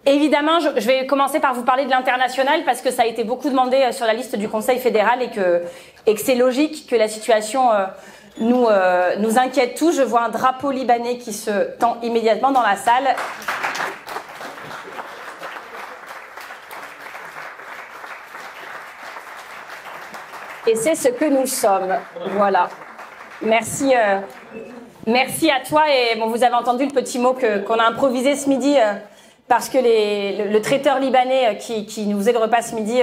Évidemment, je vais commencer par vous parler de l'international parce que ça a été beaucoup demandé sur la liste du Conseil fédéral et que c'est logique que la situation nous inquiète tous. Je vois un drapeau libanais qui se tend immédiatement dans la salle. Et c'est ce que nous sommes. Voilà. Merci. Merci à toi. Et bon, vous avez entendu le petit mot qu'on a improvisé ce midi. Parce que le traiteur libanais qui nous faisait le repas ce midi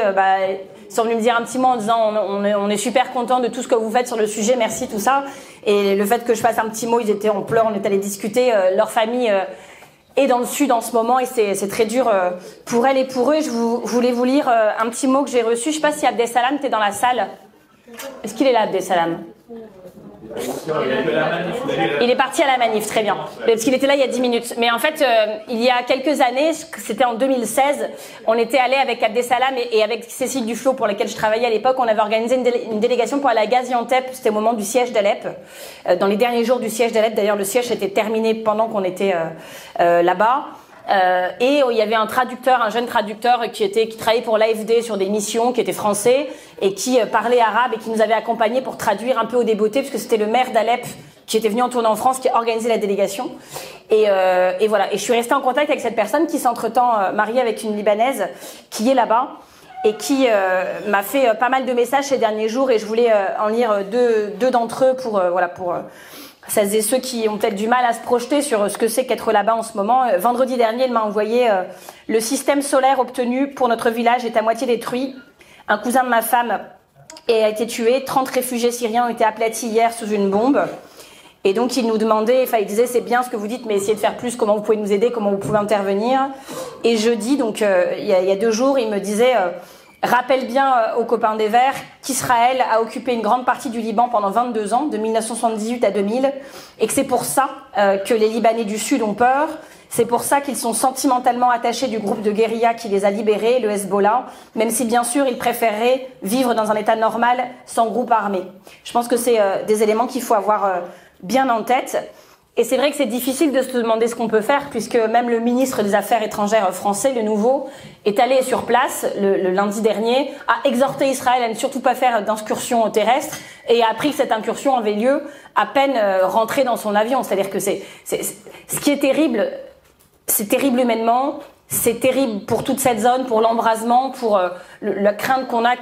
sont venus me dire un petit mot en disant on est super content de tout ce que vous faites sur le sujet, merci, tout ça. Et le fait que je fasse un petit mot, ils étaient en pleurs, on est allé discuter, leur famille est dans le sud en ce moment et c'est très dur pour elle et pour eux. Je voulais vous lire un petit mot que j'ai reçu. Je sais pas si Abdesalam, t'es dans la salle. Est-ce qu'il est là, Abdesalam? Il est parti à la manif, très bien. Parce qu'il était là il y a 10 minutes. Mais en fait, il y a quelques années, c'était en 2016, on était allé avec Abdesalam et avec Cécile Duflot, pour laquelle je travaillais à l'époque, on avait organisé une délégation pour aller à Gaziantep. C'était au moment du siège d'Alep. Dans les derniers jours du siège d'Alep, d'ailleurs, le siège était terminé pendant qu'on était là-bas. Et il y avait un traducteur, un jeune traducteur qui travaillait pour l'AFD sur des missions, qui était français et qui parlait arabe et qui nous avait accompagnés pour traduire un peu au débeauté, parce que c'était le maire d'Alep qui était venu en tournée en France, qui a organisé la délégation. Et voilà. Et je suis restée en contact avec cette personne qui s'entretemps mariée avec une Libanaise qui est là-bas et qui m'a fait pas mal de messages ces derniers jours, et je voulais en lire deux d'entre eux pour celles et ceux qui ont peut-être du mal à se projeter sur ce que c'est qu'être là-bas en ce moment. Vendredi dernier, il m'a envoyé le système solaire obtenu pour notre village est à moitié détruit. Un cousin de ma femme a été tué. 30 réfugiés syriens ont été aplatis hier sous une bombe. Et donc, il nous demandait, il disait, c'est bien ce que vous dites, mais essayez de faire plus. Comment vous pouvez nous aider? Comment vous pouvez intervenir? Et jeudi, donc, il y a 2 jours, il me disait... rappelle bien aux copains des Verts qu'Israël a occupé une grande partie du Liban pendant 22 ans, de 1978 à 2000, et que c'est pour ça que les Libanais du Sud ont peur. C'est pour ça qu'ils sont sentimentalement attachés du groupe de guérilla qui les a libérés, le Hezbollah, même si bien sûr ils préféreraient vivre dans un état normal sans groupe armé. Je pense que c'est des éléments qu'il faut avoir bien en tête. Et c'est vrai que c'est difficile de se demander ce qu'on peut faire, puisque même le ministre des Affaires étrangères français, le nouveau, est allé sur place le lundi dernier, a exhorté Israël à ne surtout pas faire d'incursion terrestre, et a appris que cette incursion avait lieu à peine rentré dans son avion. C'est-à-dire que ce qui est terrible, c'est terrible humainement, c'est terrible pour toute cette zone, pour l'embrasement, pour la crainte qu'on a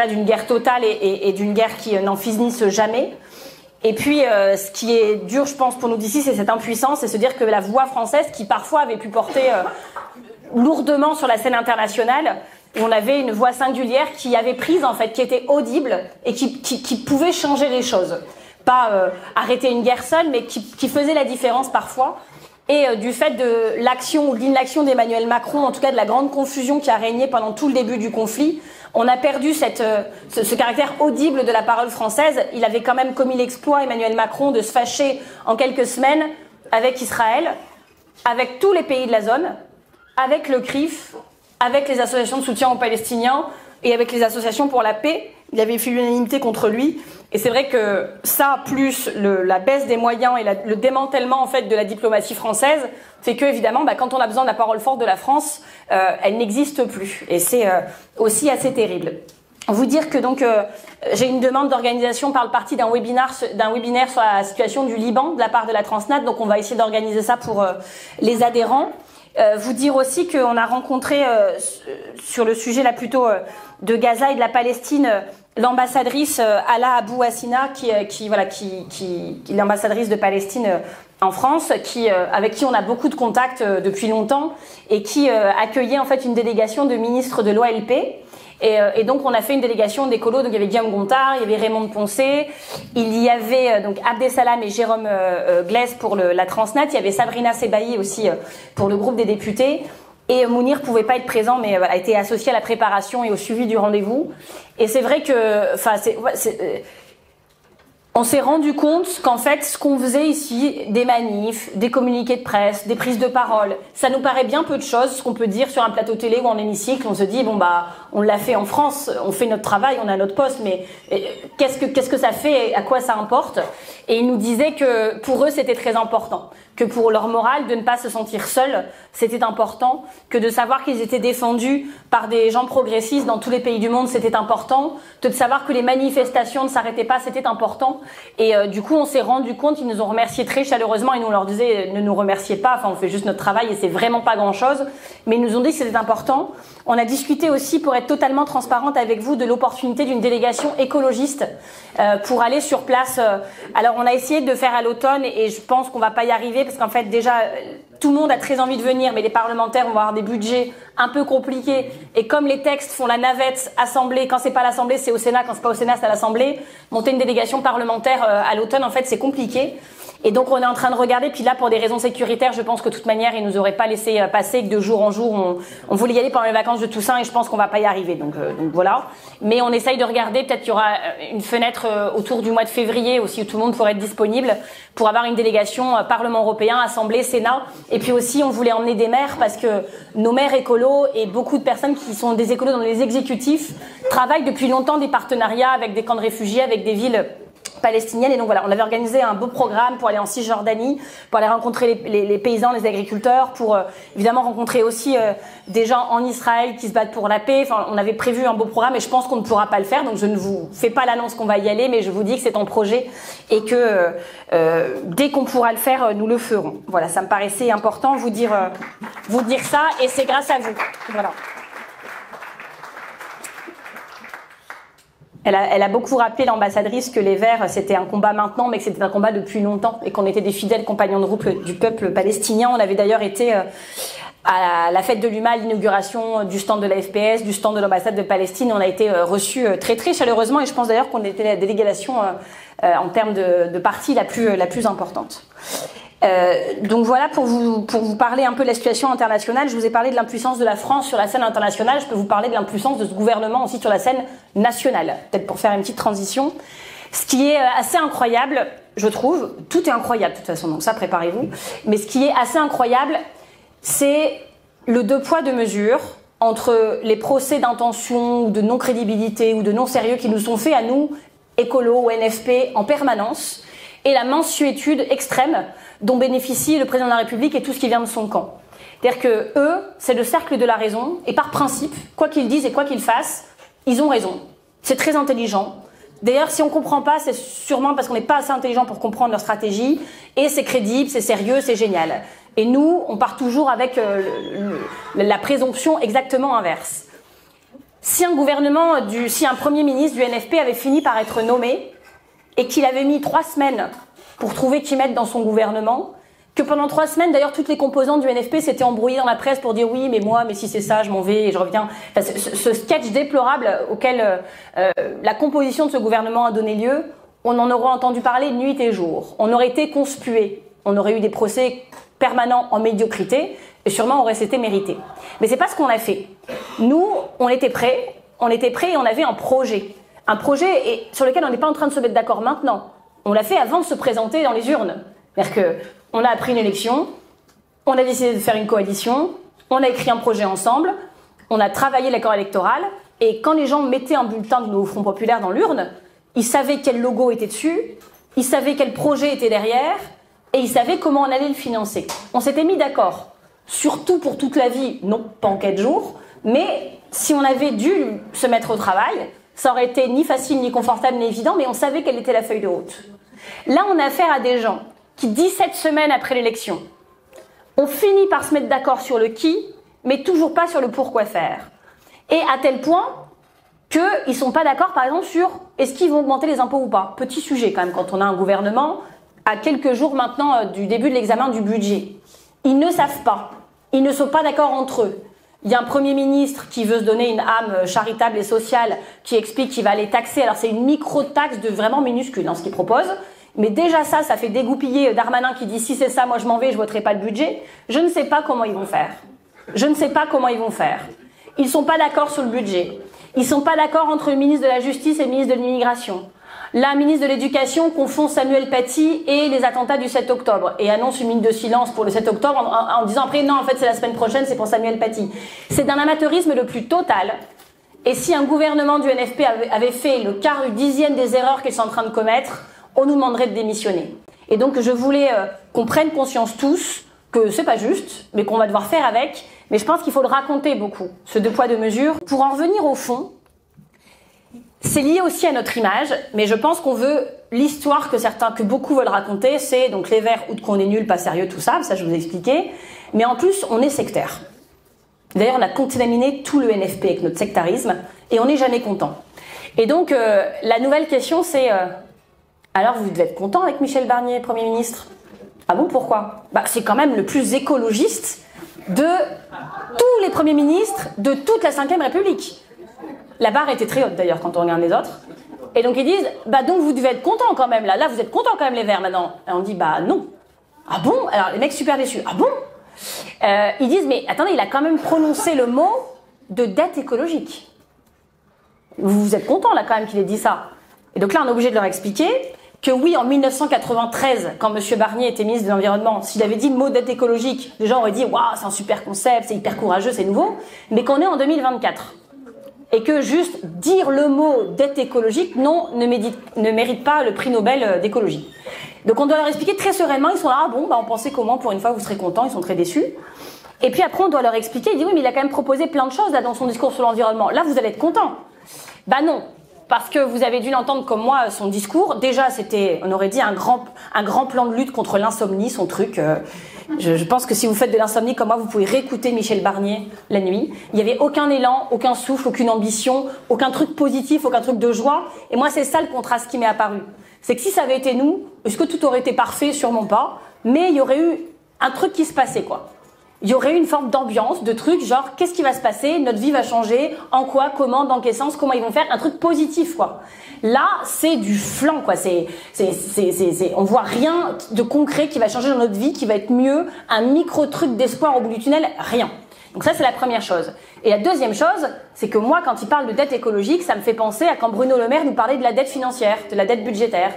d'une guerre totale et d'une guerre qui n'en finisse jamais. Et puis, ce qui est dur, je pense, pour nous d'ici, c'est cette impuissance, et se dire que la voix française, qui parfois avait pu porter lourdement sur la scène internationale, où on avait une voix singulière qui avait prise, en fait, qui était audible et qui pouvait changer les choses. Pas arrêter une guerre seule, mais qui faisait la différence parfois. Et du fait de l'action ou de l'inaction d'Emmanuel Macron, en tout cas de la grande confusion qui a régné pendant tout le début du conflit, on a perdu ce caractère audible de la parole française. Il avait quand même commis l'exploit, Emmanuel Macron, de se fâcher en quelques semaines avec Israël, avec tous les pays de la zone, avec le CRIF, avec les associations de soutien aux Palestiniens et avec les associations pour la paix. Il avait fait l'unanimité contre lui. Et c'est vrai que ça, plus la baisse des moyens et le démantèlement en fait de la diplomatie française, fait que évidemment, quand on a besoin de la parole forte de la France, elle n'existe plus. Et c'est aussi assez terrible. Vous dire que donc j'ai une demande d'organisation par le parti d'un webinaire sur la situation du Liban de la part de la Transnat. Donc on va essayer d'organiser ça pour les adhérents. Vous dire aussi qu'on a rencontré sur le sujet là plutôt de Gaza et de la Palestine l'ambassadrice Ala Abou Hassina qui est l'ambassadrice de Palestine en France, avec qui on a beaucoup de contacts depuis longtemps, et qui accueillait en fait une délégation de ministres de l'OLP. Et donc on a fait une délégation d'écolos, donc il y avait Guillaume Gontard, il y avait Raymond Poncet, il y avait donc Abdesalam et Jérôme Glaise pour la Transnat, il y avait Sabrina Sebaï aussi pour le groupe des députés, et Mounir pouvait pas être présent, mais a été associé à la préparation et au suivi du rendez-vous. Et c'est vrai que, on s'est rendu compte qu'en fait, ce qu'on faisait ici, des manifs, des communiqués de presse, des prises de parole, ça nous paraît bien peu de choses, ce qu'on peut dire sur un plateau télé ou en hémicycle. On se dit, on l'a fait en France, on fait notre travail, on a notre poste, mais qu'est-ce que ça fait, à quoi ça importe? Et ils nous disaient que pour eux c'était très important, que pour leur morale de ne pas se sentir seuls, c'était important, que de savoir qu'ils étaient défendus par des gens progressistes dans tous les pays du monde, c'était important, de savoir que les manifestations ne s'arrêtaient pas, c'était important. Et du coup, on s'est rendu compte, ils nous ont remerciés très chaleureusement, et nous on leur disait ne nous remerciez pas, enfin on fait juste notre travail et c'est vraiment pas grand-chose, mais ils nous ont dit que c'était important. On a discuté aussi, pour être totalement transparente avec vous, de l'opportunité d'une délégation écologiste pour aller sur place. Alors on a essayé de faire à l'automne et je pense qu'on va pas y arriver parce qu'en fait déjà tout le monde a très envie de venir, mais les parlementaires vont avoir des budgets un peu compliqués. Et comme les textes font la navette Assemblée, quand c'est pas l'Assemblée, c'est au Sénat, quand c'est pas au Sénat, c'est à l'Assemblée. Monter une délégation parlementaire à l'automne, en fait, c'est compliqué. Et donc, on est en train de regarder. Puis là, pour des raisons sécuritaires, je pense que de toute manière, ils nous auraient pas laissé passer, que de jour en jour, on voulait y aller pendant les vacances de Toussaint, et je pense qu'on va pas y arriver. Donc voilà. Mais on essaye de regarder. Peut-être qu'il y aura une fenêtre autour du mois de février aussi où tout le monde pourrait être disponible pour avoir une délégation Parlement européen, Assemblée, Sénat. Et puis aussi, on voulait emmener des maires parce que nos maires écolos et beaucoup de personnes qui sont des écolos dans les exécutifs travaillent depuis longtemps des partenariats avec des camps de réfugiés, avec des villes palestinienne. Et donc voilà, on avait organisé un beau programme pour aller en Cisjordanie, pour aller rencontrer les paysans, les agriculteurs, pour évidemment rencontrer aussi des gens en Israël qui se battent pour la paix. Enfin, on avait prévu un beau programme et je pense qu'on ne pourra pas le faire. Donc je ne vous fais pas l'annonce qu'on va y aller, mais je vous dis que c'est en projet et que dès qu'on pourra le faire, nous le ferons. Voilà, ça me paraissait important vous dire ça et c'est grâce à vous. Voilà. Elle a beaucoup rappelé, l'ambassadrice, que les Verts, c'était un combat maintenant, mais que c'était un combat depuis longtemps et qu'on était des fidèles compagnons de route du peuple palestinien. On avait d'ailleurs été à la fête de l'UMA, à l'inauguration du stand de la FPS, du stand de l'ambassade de Palestine. On a été reçus très très chaleureusement et je pense d'ailleurs qu'on était la délégation en termes de parti la plus importante. Donc voilà, pour vous parler un peu de la situation internationale, je vous ai parlé de l'impuissance de la France sur la scène internationale, je peux vous parler de l'impuissance de ce gouvernement aussi sur la scène nationale, peut-être pour faire une petite transition. Ce qui est assez incroyable, je trouve, tout est incroyable de toute façon, donc ça préparez-vous, mais ce qui est assez incroyable, c'est le deux poids deux mesures entre les procès d'intention ou de non-crédibilité ou de non-sérieux qui nous sont faits à nous, écolos ou NFP, en permanence, et la mansuétude extrême dont bénéficie le président de la République et tout ce qui vient de son camp. C'est-à-dire que eux, c'est le cercle de la raison, et par principe, quoi qu'ils disent et quoi qu'ils fassent, ils ont raison. C'est très intelligent. D'ailleurs, si on comprend pas, c'est sûrement parce qu'on n'est pas assez intelligent pour comprendre leur stratégie, et c'est crédible, c'est sérieux, c'est génial. Et nous, on part toujours avec la présomption exactement inverse. Si un Premier ministre du NFP avait fini par être nommé, et qu'il avait mis 3 semaines pour trouver qui mettre dans son gouvernement, que pendant 3 semaines, d'ailleurs, toutes les composantes du NFP s'étaient embrouillées dans la presse pour dire oui, mais si c'est ça, je m'en vais et je reviens. Enfin, ce sketch déplorable auquel la composition de ce gouvernement a donné lieu, on en aurait entendu parler nuit et jour. On aurait été conspués. On aurait eu des procès permanents en médiocrité et sûrement aurait été mérité. Mais c'est pas ce qu'on a fait. Nous, on était prêts et on avait un projet. Un projet sur lequel on n'est pas en train de se mettre d'accord maintenant. On l'a fait avant de se présenter dans les urnes. C'est-à-dire qu'on a appris une élection, on a décidé de faire une coalition, on a écrit un projet ensemble, on a travaillé l'accord électoral, et quand les gens mettaient un bulletin du Nouveau Front Populaire dans l'urne, ils savaient quel logo était dessus, ils savaient quel projet était derrière, et ils savaient comment on allait le financer. On s'était mis d'accord, surtout pour toute la vie, non pas en 4 jours, mais si on avait dû se mettre au travail, ça aurait été ni facile, ni confortable, ni évident, mais on savait quelle était la feuille de route. Là, on a affaire à des gens qui, 17 semaines après l'élection, ont fini par se mettre d'accord sur le qui, mais toujours pas sur le pourquoi faire. Et à tel point qu'ils ne sont pas d'accord, par exemple, sur est-ce qu'ils vont augmenter les impôts ou pas. Petit sujet, quand même, quand on a un gouvernement à quelques jours maintenant du début de l'examen du budget. Ils ne savent pas. Ils ne sont pas d'accord entre eux. Il y a un Premier ministre qui veut se donner une âme charitable et sociale qui explique qu'il va les taxer. Alors c'est une micro-taxe de vraiment minuscule dans ce qu'il propose. Mais déjà ça fait dégoupiller Darmanin qui dit si c'est ça, moi je m'en vais, je voterai pas le budget. Je ne sais pas comment ils vont faire. Je ne sais pas comment ils vont faire. Ils sont pas d'accord sur le budget. Ils sont pas d'accord entre le ministre de la Justice et le ministre de l'Immigration. La ministre de l'Éducation confond Samuel Paty et les attentats du 7 octobre et annonce une minute de silence pour le 7 octobre en disant après non, en fait c'est la semaine prochaine, c'est pour Samuel Paty. C'est d'un amateurisme le plus total Et si un gouvernement du NFP avait fait le quart du dixième des erreurs qu'ils sont en train de commettre, on nous demanderait de démissionner. Et donc je voulais qu'on prenne conscience tous que c'est pas juste, mais qu'on va devoir faire avec. Mais je pense qu'il faut le raconter beaucoup, ce deux poids deux mesures. Pour en revenir au fond, c'est lié aussi à notre image, mais je pense qu'on veut l'histoire que beaucoup veulent raconter, c'est donc les Verts, outre qu'on est nul, pas sérieux, tout ça, ça je vous ai expliqué. Mais en plus, on est sectaire. D'ailleurs, on a contaminé tout le NFP avec notre sectarisme, et on n'est jamais content. Et donc, la nouvelle question, c'est alors vous devez être content avec Michel Barnier, Premier ministre? Ah bon, pourquoi? C'est quand même le plus écologiste de tous les premiers ministres de toute la Ve République. La barre était très haute d'ailleurs quand on regarde les autres. Et donc ils disent, donc vous devez être content quand même là vous êtes content quand même les Verts maintenant. Et on dit, non. Ah bon? Alors les mecs super déçus, ah bon? Ils disent, mais attendez, il a quand même prononcé le mot de dette écologique. Vous êtes content là quand même qu'il ait dit ça. Et donc là on est obligé de leur expliquer que oui, en 1993, quand M. Barnier était ministre de l'Environnement, s'il avait dit le mot dette écologique, les gens auraient dit, waouh, c'est un super concept, c'est hyper courageux, c'est nouveau, mais qu'on est en 2024. Et que juste dire le mot dette écologique, non, ne mérite pas le prix Nobel d'écologie. Donc on doit leur expliquer très sereinement, ils sont là, on pensait comment, pour une fois vous serez contents, ils sont très déçus. Et puis après on doit leur expliquer, il dit oui mais il a quand même proposé plein de choses là dans son discours sur l'environnement, là vous allez être contents. Non, parce que vous avez dû l'entendre comme moi, son discours, déjà c'était, on aurait dit un grand plan de lutte contre l'insomnie, son truc. Je pense que si vous faites de l'insomnie comme moi, vous pouvez réécouter Michel Barnier la nuit. Il n'y avait aucun élan, aucun souffle, aucune ambition, aucun truc positif, aucun truc de joie. Et moi, c'est ça le contraste qui m'est apparu. C'est que si ça avait été nous, est-ce que tout aurait été parfait? Sûrement pas. Mais il y aurait eu un truc qui se passait, quoi. Il y aurait eu une forme d'ambiance, de truc, genre, qu'est-ce qui va se passer? Notre vie va changer. En quoi? Comment? Dans quel sens? Comment ils vont faire? Un truc positif, quoi. Là, c'est du flan, quoi. On voit rien de concret qui va changer dans notre vie, qui va être mieux. Un micro-truc d'espoir au bout du tunnel, rien. Donc ça, c'est la première chose. Et la deuxième chose, c'est que moi, quand il parle de dette écologique, ça me fait penser à quand Bruno Le Maire nous parlait de la dette financière, de la dette budgétaire.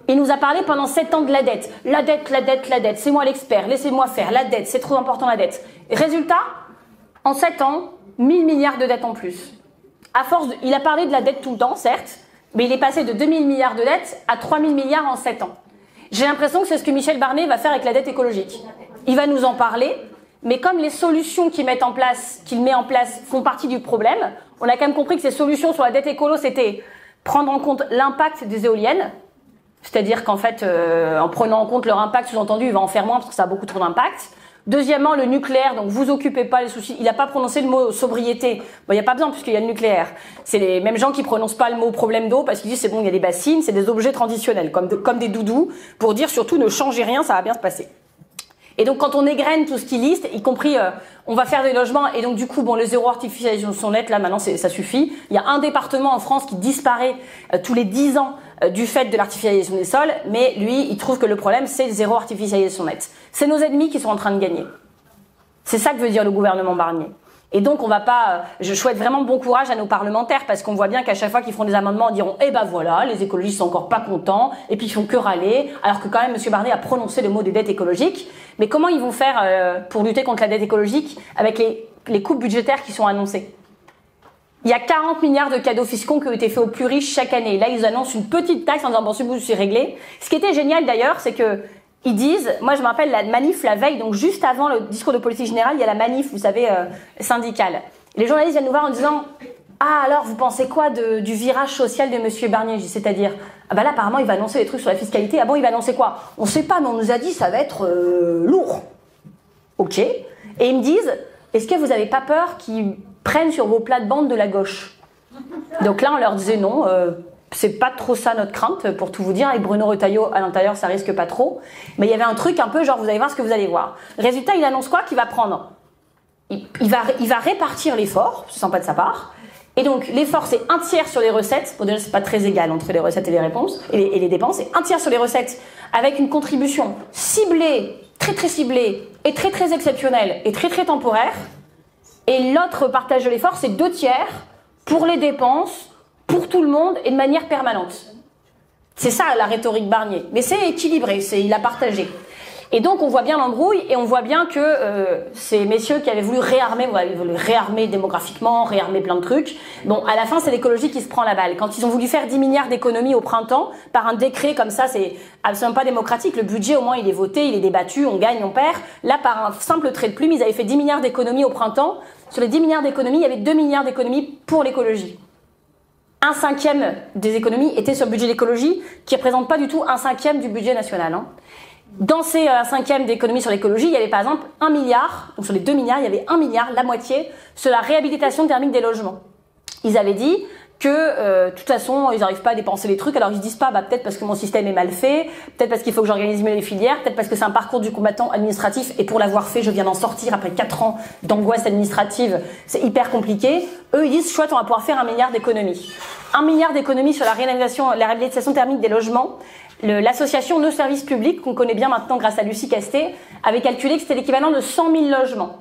Il nous a parlé pendant 7 ans de la dette. La dette, la dette, la dette. C'est moi l'expert. Laissez-moi faire. La dette, c'est trop important la dette. Et résultat, en 7 ans, 1000 milliards de dettes en plus. Il a parlé de la dette tout le temps, certes, mais il est passé de 2000 milliards de dettes à 3000 milliards en 7 ans. J'ai l'impression que c'est ce que Michel Barnier va faire avec la dette écologique. Il va nous en parler, mais comme les solutions qu'il met en place font partie du problème, on a quand même compris que ces solutions sur la dette écolo, c'était prendre en compte l'impact des éoliennes. C'est-à-dire qu'en fait, en prenant en compte leur impact, sous-entendu, il va en faire moins parce que ça a beaucoup trop d'impact. Deuxièmement, le nucléaire, donc vous occupez pas les soucis. Il n'a pas prononcé le mot sobriété. Il n'y a pas besoin puisqu'il y a le nucléaire. C'est les mêmes gens qui prononcent pas le mot problème d'eau parce qu'ils disent c'est bon, il y a des bassines, c'est des objets transitionnels, comme des doudous, pour dire surtout ne changez rien, ça va bien se passer. Et donc quand on égrène tout ce qu'il liste, y compris on va faire des logements et donc du coup le zéro artificialisation nette là maintenant ça suffit. Il y a un département en France qui disparaît tous les 10 ans du fait de l'artificialisation des sols, mais lui il trouve que le problème c'est le zéro artificialisation nette. C'est nos ennemis qui sont en train de gagner. C'est ça que veut dire le gouvernement Barnier. Et donc on va pas, je souhaite vraiment bon courage à nos parlementaires parce qu'on voit bien qu'à chaque fois qu'ils feront des amendements, ils diront voilà, les écologistes sont encore pas contents et puis ils font que râler, alors que quand même M. Barnier a prononcé le mot des dettes écologiques. Mais comment ils vont faire pour lutter contre la dette écologique avec les coupes budgétaires qui sont annoncées? Il y a 40 milliards de cadeaux fiscaux qui ont été faits aux plus riches chaque année. Là ils annoncent une petite taxe en disant c'est réglé. Ce qui était génial d'ailleurs, c'est que ils disent, moi je me rappelle la manif la veille, donc juste avant le discours de politique générale, il y a la manif, vous savez, syndicale. Et les journalistes viennent nous voir en disant, alors vous pensez quoi du virage social de Monsieur Barnier? C'est-à-dire, là apparemment il va annoncer des trucs sur la fiscalité, il va annoncer quoi? On sait pas, mais on nous a dit ça va être lourd. Ok. Et ils me disent, est-ce que vous avez pas peur qu'ils prennent sur vos plates-bandes de la gauche? Donc là on leur disait non, c'est pas trop ça notre crainte, pour tout vous dire. Avec Bruno Retailleau à l'intérieur, ça risque pas trop. Mais il y avait un truc un peu genre, vous allez voir ce que vous allez voir. Résultat, il annonce quoi? Qu'il va prendre. Il va répartir l'effort, c'est sympa de sa part. Et donc, l'effort, c'est 1/3 sur les recettes. Bon, déjà, c'est pas très égal entre les recettes et les réponses, et les dépenses. C'est 1/3 sur les recettes, avec une contribution ciblée, très très ciblée, et très très exceptionnelle, et très très temporaire. Et l'autre partage de l'effort, c'est 2/3 pour les dépenses, pour tout le monde et de manière permanente. C'est ça la rhétorique Barnier. Mais c'est équilibré, il a partagé. Et donc on voit bien l'embrouille et on voit bien que ces messieurs qui avaient voulu réarmer, ils voulaient réarmer démographiquement, réarmer plein de trucs. Bon, à la fin c'est l'écologie qui se prend la balle. Quand ils ont voulu faire 10 milliards d'économies au printemps par un décret comme ça, c'est absolument pas démocratique. Le budget au moins il est voté, il est débattu, on gagne, on perd. Là par un simple trait de plume, ils avaient fait 10 milliards d'économies au printemps. Sur les 10 milliards d'économies, il y avait 2 milliards d'économies pour l'écologie. 1/5 des économies étaient sur le budget d'écologie, qui ne représente pas du tout 1/5 du budget national. Hein. Dans ces 1/5 d'économies sur l'écologie, il y avait par exemple 1 milliard, donc sur les 2 milliards, il y avait 1 milliard, la moitié, sur la réhabilitation thermique des logements. Ils avaient dit que de toute façon, ils n'arrivent pas à dépenser les trucs, alors ils se disent pas, peut-être parce que mon système est mal fait, peut-être parce qu'il faut que j'organise mieux les filières, peut-être parce que c'est un parcours du combattant administratif, et pour l'avoir fait, je viens d'en sortir après 4 ans d'angoisse administrative, c'est hyper compliqué. Eux, ils disent, chouette, on va pouvoir faire 1 milliard d'économies. 1 milliard d'économies sur la réhabilitation thermique des logements. L'association Nos Services Publics, qu'on connaît bien maintenant grâce à Lucie Castet, avait calculé que c'était l'équivalent de 100 000 logements.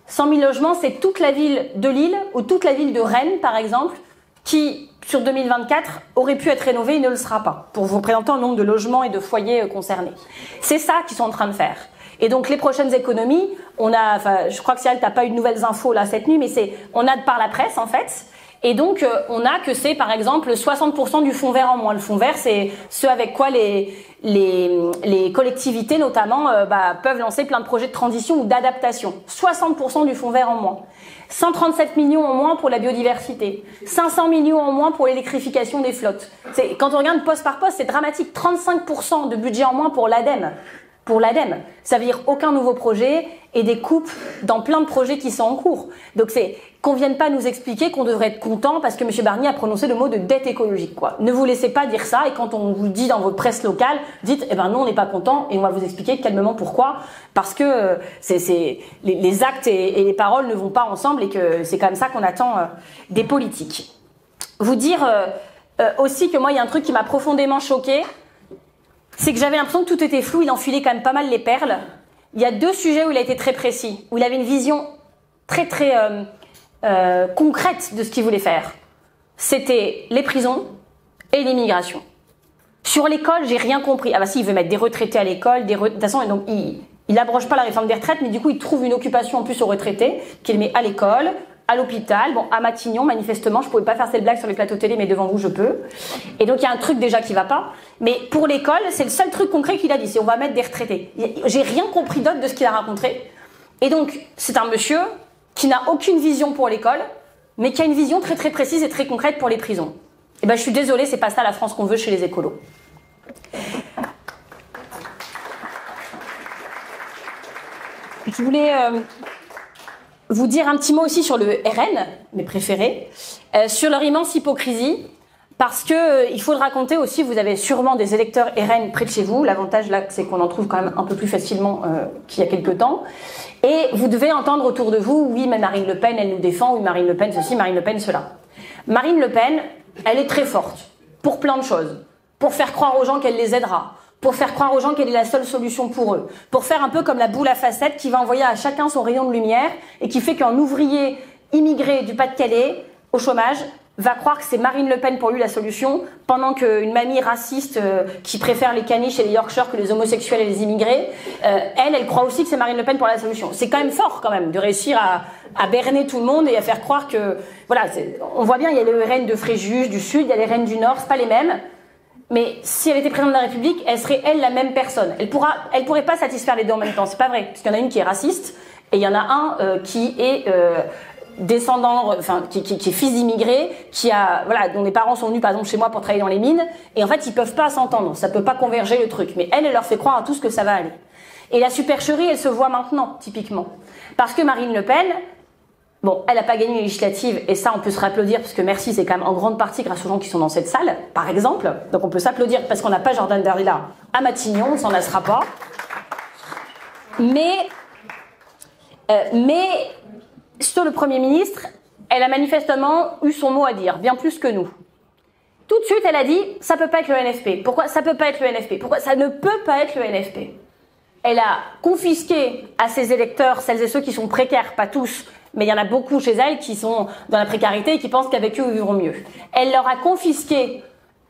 100 000 logements, c'est toute la ville de Lille ou toute la ville de Rennes, par exemple, qui, sur 2024, aurait pu être rénovée et ne le sera pas, pour vous présenter un nombre de logements et de foyers concernés. C'est ça qu'ils sont en train de faire. Et donc, les prochaines économies, je crois que Cyril, t'as pas eu de nouvelles infos là cette nuit, mais on a de par la presse, en fait. Et donc, on a que c'est, par exemple, 60% du fonds vert en moins. Le fonds vert, c'est ce avec quoi les collectivités, notamment, peuvent lancer plein de projets de transition ou d'adaptation. 60% du fonds vert en moins. 137 millions en moins pour la biodiversité. 500 millions en moins pour l'électrification des flottes. Quand on regarde poste par poste, c'est dramatique. 35% de budget en moins pour l'ADEME. Pour l'ADEME. Ça veut dire aucun nouveau projet et des coupes dans plein de projets qui sont en cours. Donc qu'on vienne pas nous expliquer qu'on devrait être content parce que M. Barnier a prononcé le mot de dette écologique, quoi. Ne vous laissez pas dire ça, et quand on vous dit dans votre presse locale, dites, non, on n'est pas content, et on va vous expliquer calmement pourquoi. Parce que les actes et les paroles ne vont pas ensemble, et que c'est comme ça qu'on attend des politiques. Vous dire aussi que moi, il y a un truc qui m'a profondément choquée, c'est que j'avais l'impression que tout était flou, il enfilait quand même pas mal les perles. Il y a 2 sujets où il a été très précis, où il avait une vision très très concrète de ce qu'il voulait faire. C'était les prisons et l'immigration. Sur l'école, j'ai rien compris. Ah bah si, il veut mettre des retraités à l'école, de toute façon, donc il abroge pas la réforme des retraites, mais du coup, il trouve une occupation en plus aux retraités, qu'il met à l'école, à l'hôpital, à Matignon, manifestement, je pouvais pas faire cette blague sur les plateaux télé, mais devant vous, je peux. Et donc, il y a un truc déjà qui va pas. Mais pour l'école, c'est le seul truc concret qu'il a dit, c'est on va mettre des retraités. J'ai rien compris d'autre de ce qu'il a raconté. Et donc, c'est un monsieur qui n'a aucune vision pour l'école, mais qui a une vision très très précise et très concrète pour les prisons. Et je suis désolée, c'est pas ça la France qu'on veut chez les écolos. Je voulais vous dire un petit mot aussi sur le RN, mes préférés, sur leur immense hypocrisie, parce que il faut le raconter aussi, vous avez sûrement des électeurs RN près de chez vous, l'avantage là c'est qu'on en trouve quand même un peu plus facilement qu'il y a quelques temps, et vous devez entendre autour de vous, oui mais Marine Le Pen elle nous défend, oui Marine Le Pen ceci, Marine Le Pen cela. Marine Le Pen, elle est très forte, pour plein de choses, pour faire croire aux gens qu'elle les aidera, pour faire croire aux gens qu'elle est la seule solution pour eux, pour faire un peu comme la boule à facettes qui va envoyer à chacun son rayon de lumière et qui fait qu'un ouvrier immigré du Pas-de-Calais au chômage va croire que c'est Marine Le Pen pour lui la solution, pendant qu'une mamie raciste qui préfère les caniches et les Yorkshire que les homosexuels et les immigrés, elle croit aussi que c'est Marine Le Pen pour la solution. C'est quand même fort quand même de réussir à berner tout le monde et à faire croire que... Voilà, on voit bien, il y a les RN de Fréjus, du Sud, il y a les RN du Nord, c'est pas les mêmes. Mais si elle était présidente de la République, elle serait elle la même personne. Elle pourrait pas satisfaire les deux en même temps, c'est pas vrai. Parce qu'il y en a une qui est raciste, et il y en a un qui est... descendant, qui est fils d'immigrés, dont les parents sont venus par exemple chez moi pour travailler dans les mines, et en fait ils peuvent pas s'entendre, ça peut pas converger le truc, mais elle leur fait croire à tout ce que ça va aller. Et la supercherie, elle se voit maintenant, typiquement. Parce que Marine Le Pen, elle a pas gagné les législatives, et ça on peut se réapplaudir, parce que merci, c'est quand même en grande partie grâce aux gens qui sont dans cette salle, par exemple, donc on peut s'applaudir parce qu'on n'a pas Jordan Bardella à Matignon, on s'en lassera pas. Mais sur le Premier ministre, elle a manifestement eu son mot à dire, bien plus que nous. Tout de suite, elle a dit, ça peut pas être le NFP. Pourquoi ça peut pas être le NFP? Pourquoi ça ne peut pas être le NFP? Elle a confisqué à ses électeurs, celles et ceux qui sont précaires, pas tous, mais il y en a beaucoup chez elle qui sont dans la précarité et qui pensent qu'avec eux, ils vivront mieux. Elle leur a confisqué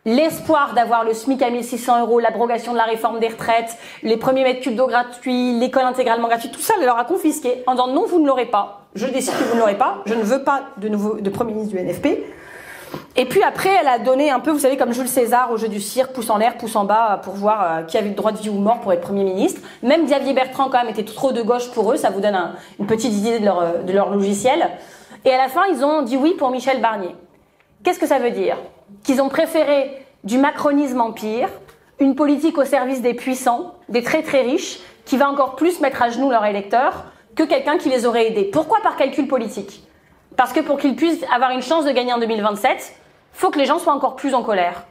l'espoir d'avoir le SMIC à 1600 €, l'abrogation de la réforme des retraites, les premiers mètres cubes d'eau gratuits, l'école intégralement gratuite, tout ça, elle leur a confisqué en disant non, vous ne l'aurez pas. Je décide que vous ne l'aurez pas. Je ne veux pas de Premier ministre du NFP. Et puis après, elle a donné un peu, vous savez, comme Jules César au jeu du cirque, pouce en l'air, pouce en bas, pour voir qui avait le droit de vie ou mort pour être Premier ministre. Même Xavier Bertrand, quand même, était trop de gauche pour eux. Ça vous donne une petite idée de leur logiciel. Et à la fin, ils ont dit oui pour Michel Barnier. Qu'est-ce que ça veut dire? Qu'ils ont préféré du macronisme empire, une politique au service des puissants, des très très riches, qui va encore plus mettre à genoux leurs électeurs que quelqu'un qui les aurait aidés. Pourquoi par calcul politique? Parce que pour qu'ils puissent avoir une chance de gagner en 2027, faut que les gens soient encore plus en colère.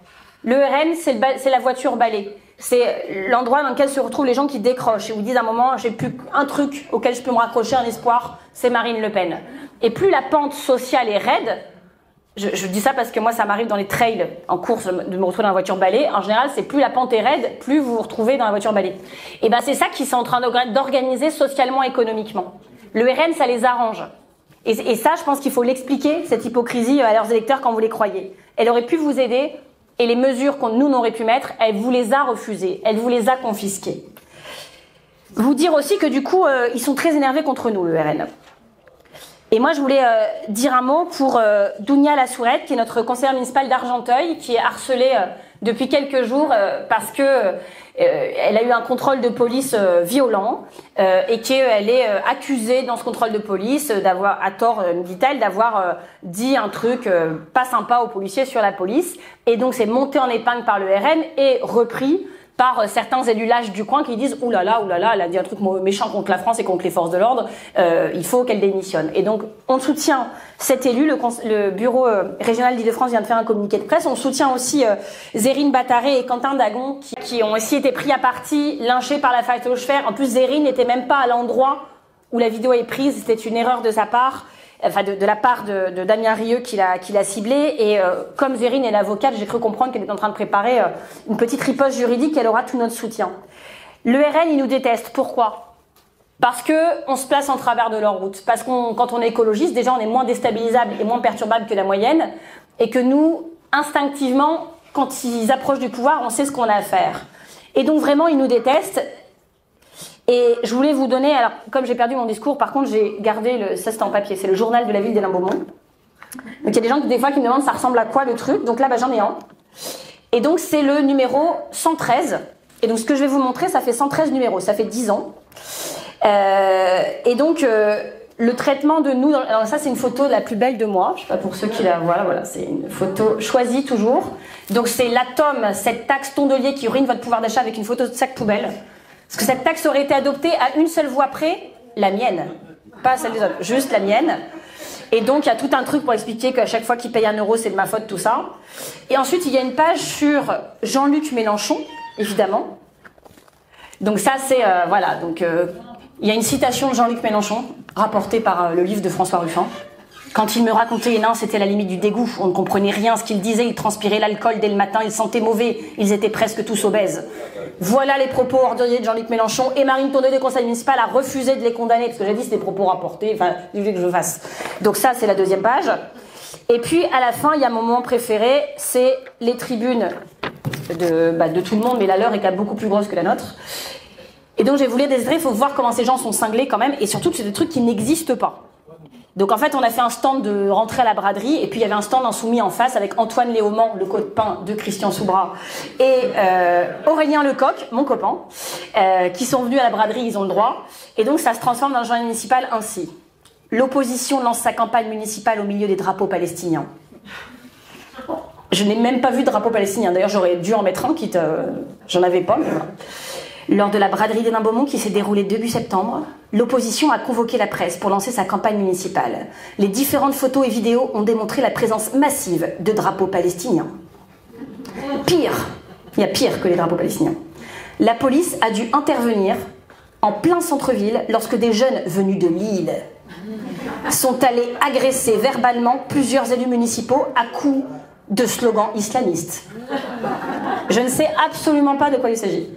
Le RN, c'est la voiture balai. C'est l'endroit dans lequel se retrouvent les gens qui décrochent et où ils disent à un moment, j'ai plus un truc auquel je peux me raccrocher, un espoir, c'est Marine Le Pen. Et plus la pente sociale est raide, je dis ça parce que moi ça m'arrive dans les trails en course de me retrouver dans la voiture balai. En général, c'est plus la pente est raide, plus vous vous retrouvez dans la voiture balai. Et ben c'est ça qu'ils sont en train d'organiser socialement, économiquement. Le RN, ça les arrange. Et ça, je pense qu'il faut l'expliquer, cette hypocrisie, à leurs électeurs quand vous les croyez. Elle aurait pu vous aider, et les mesures qu'on nous n'aurait pu mettre, elle vous les a refusées, elle vous les a confisquées. Vous dire aussi que du coup, ils sont très énervés contre nous, le RN. Et moi, je voulais dire un mot pour Dounia Lassourette, qui est notre conseillère municipale d'Argenteuil, qui est harcelée depuis quelques jours parce que elle a eu un contrôle de police violent et qu'elle est accusée dans ce contrôle de police d'avoir, à tort, dit-elle, d'avoir dit un truc pas sympa aux policiers sur la police. Et donc, c'est monté en épingle par le RN et repris par certains élus lâches du coin qui disent « Ouh là là, elle a dit un truc méchant contre la France et contre les forces de l'ordre, il faut qu'elle démissionne ». Et donc, on soutient cet élu, le bureau régional d'Île-de-France vient de faire un communiqué de presse, on soutient aussi Zérine Bataré et Quentin Dagon qui ont aussi été pris à partie, lynchés par la Fatoche-Fer. En plus, Zérine n'était même pas à l'endroit où la vidéo est prise, c'était une erreur de sa part. Enfin de la part de Damien Rieu qui l'a ciblé, et comme Zérine est l'avocate, j'ai cru comprendre qu'elle est en train de préparer une petite riposte juridique, elle aura tout notre soutien. Le RN, il nous déteste. Pourquoi? Parce que on se place en travers de leur route. Parce quand on est écologiste, déjà on est moins déstabilisable et moins perturbable que la moyenne, et que nous, instinctivement, quand ils approchent du pouvoir, on sait ce qu'on a à faire. Et donc vraiment, ils nous détestent. Et je voulais vous donner, alors comme j'ai perdu mon discours, par contre j'ai gardé ça c'était en papier, c'est le journal de la ville d'Hénin-Beaumont. Donc il y a des gens des fois qui me demandent ça ressemble à quoi le truc, donc là j'en ai un. Et donc c'est le numéro 113, et donc ce que je vais vous montrer ça fait 113 numéros, ça fait 10 ans. Et donc le traitement de nous, alors ça c'est une photo de la plus belle de moi, je sais pas pour ceux qui la voient, voilà, c'est une photo choisie toujours. Donc c'est l'atome, cette taxe tondelier qui ruine votre pouvoir d'achat avec une photo de sac poubelle. Parce que cette taxe aurait été adoptée à une seule voix près, la mienne. Pas celle des autres, juste la mienne. Et donc, il y a tout un truc pour expliquer qu'à chaque fois qu'il paye 1 €, c'est de ma faute, tout ça. Et ensuite, il y a une page sur Jean-Luc Mélenchon, évidemment. Donc ça, c'est... voilà, donc il y a une citation de Jean-Luc Mélenchon, rapportée par le livre de François Ruffin. Quand il me racontait Hénin, c'était la limite du dégoût. On ne comprenait rien à ce qu'il disait, il transpirait l'alcool dès le matin, il sentait mauvais, ils étaient presque tous obèses. Voilà les propos orduriers de Jean-Luc Mélenchon, et Marine Tondelier du conseil municipal a refusé de les condamner, parce que j'ai dit c'était des propos rapportés, enfin, je voulais que je fasse. Donc ça, c'est la deuxième page. Et puis, à la fin, il y a mon moment préféré, c'est les tribunes de tout le monde, mais la leur est quand même beaucoup plus grosse que la nôtre. Et donc, je vais vous lire des extraits, il faut voir comment ces gens sont cinglés quand même, et surtout que c'est des trucs qui n'existent pas. Donc en fait, on a fait un stand de rentrée à la braderie, et puis il y avait un stand insoumis en face avec Antoine Léaumont, le copain de Christian Soubra, et Aurélien Lecoq, mon copain, qui sont venus à la braderie, ils ont le droit. Et donc ça se transforme dans le journal municipal ainsi. L'opposition lance sa campagne municipale au milieu des drapeaux palestiniens. Je n'ai même pas vu de drapeau palestinien, d'ailleurs j'aurais dû en mettre un, quitte... j'en avais pas, mais voilà. Lors de la braderie d'Hénin-Beaumont qui s'est déroulée début septembre, l'opposition a convoqué la presse pour lancer sa campagne municipale. Les différentes photos et vidéos ont démontré la présence massive de drapeaux palestiniens. Pire, il y a pire que les drapeaux palestiniens. La police a dû intervenir en plein centre-ville lorsque des jeunes venus de Lille sont allés agresser verbalement plusieurs élus municipaux à coups de slogans islamistes. Je ne sais absolument pas de quoi il s'agit.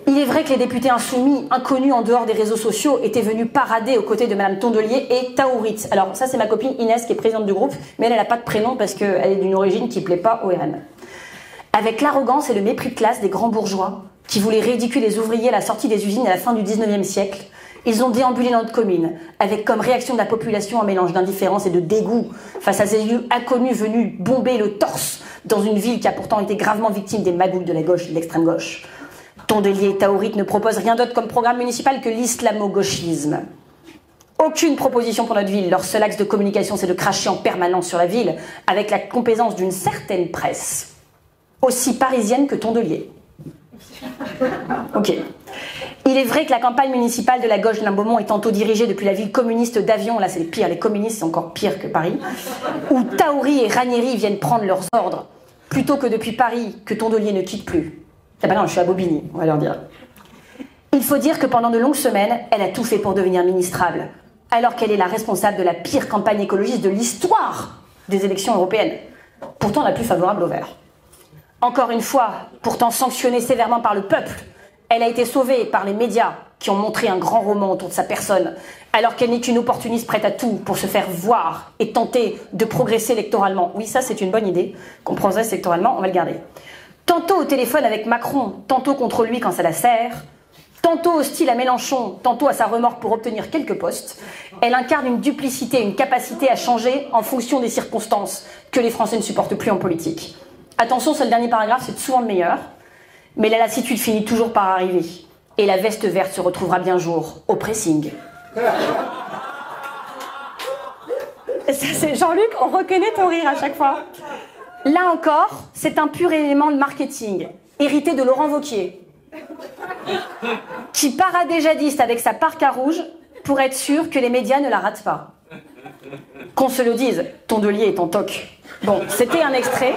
Il est vrai que les députés insoumis, inconnus en dehors des réseaux sociaux, étaient venus parader aux côtés de Madame Tondelier et Taourit. Alors ça, c'est ma copine Inès qui est présidente du groupe, mais elle n'a pas de prénom parce qu'elle est d'une origine qui ne plaît pas au RN. Avec l'arrogance et le mépris de classe des grands bourgeois, qui voulaient ridiculer les ouvriers à la sortie des usines à la fin du 19e siècle, ils ont déambulé dans notre commune, avec comme réaction de la population un mélange d'indifférence et de dégoût face à ces lieux inconnus venus bomber le torse dans une ville qui a pourtant été gravement victime des magouilles de la gauche et de l'extrême gauche. Tondelier et Taourite ne proposent rien d'autre comme programme municipal que l'islamo-gauchisme. Aucune proposition pour notre ville. Leur seul axe de communication, c'est de cracher en permanence sur la ville, avec la complaisance d'une certaine presse, aussi parisienne que Tondelier. Ok. Il est vrai que la campagne municipale de la gauche de Beaumont est tantôt dirigée depuis la ville communiste d'Avion, là c'est pire, les communistes c'est encore pire que Paris, où Taouri et Ranieri viennent prendre leurs ordres, plutôt que depuis Paris, que Tondelier ne quitte plus. Ah ben non, je suis à Bobigny, on va leur dire. Il faut dire que pendant de longues semaines, elle a tout fait pour devenir ministrable, alors qu'elle est la responsable de la pire campagne écologiste de l'histoire des élections européennes, pourtant la plus favorable aux Verts. Encore une fois, pourtant sanctionnée sévèrement par le peuple, elle a été sauvée par les médias qui ont montré un grand roman autour de sa personne, alors qu'elle n'est qu'une opportuniste prête à tout pour se faire voir et tenter de progresser électoralement. Oui, ça c'est une bonne idée, qu'on progresse électoralement, on va le garder. Tantôt au téléphone avec Macron, tantôt contre lui quand ça la sert, tantôt hostile à Mélenchon, tantôt à sa remorque pour obtenir quelques postes, elle incarne une duplicité, une capacité à changer en fonction des circonstances que les Français ne supportent plus en politique. Attention, c'est le dernier paragraphe, c'est souvent le meilleur. Mais la lassitude finit toujours par arriver. Et la veste verte se retrouvera bien jour au pressing. Ça, c'est Jean-Luc, on reconnaît ton rire à chaque fois. Là encore, c'est un pur élément de marketing, hérité de Laurent Wauquiez, qui paradait jadis avec sa parka rouge pour être sûr que les médias ne la ratent pas. Qu'on se le dise, Tondelier est en toc. Bon, c'était un extrait.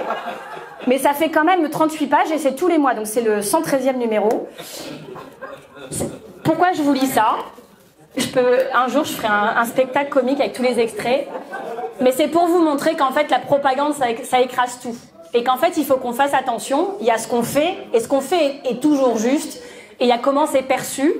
Mais ça fait quand même 38 pages et c'est tous les mois, donc c'est le 113e numéro. Pourquoi je vous lis ça ? Un jour, je ferai un spectacle comique avec tous les extraits. Mais c'est pour vous montrer qu'en fait, la propagande, ça écrase tout. Et qu'en fait, il faut qu'on fasse attention. Il y a ce qu'on fait, et ce qu'on fait est toujours juste. Et il y a comment c'est perçu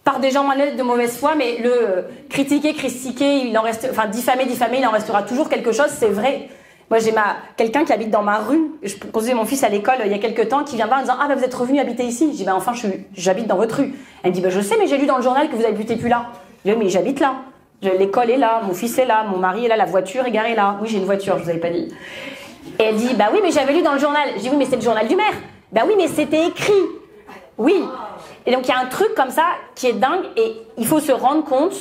par des gens de mauvaise foi, mais le critiquer, il en reste, enfin diffamer, il en restera toujours quelque chose, c'est vrai. Moi, j'ai quelqu'un qui habite dans ma rue. Je posais mon fils à l'école il y a quelques temps, qui vient voir en disant « Ah, bah, vous êtes revenu habiter ici ?» Je dis « Bah, enfin, j'habite dans votre rue. » Elle me dit « Bah, je sais, mais j'ai lu dans le journal que vous habitez plus là. » Je dis « Mais j'habite là. L'école est là, mon fils est là, mon mari est là, la voiture est garée là. » Oui, j'ai une voiture, je vous avais pas dit. Et elle dit « Bah oui, mais j'avais lu dans le journal. » Je dis « Oui, mais c'est le journal du maire. » « Bah oui, mais c'était écrit. » Oui. Et donc, il y a un truc comme ça qui est dingue et il faut se rendre compte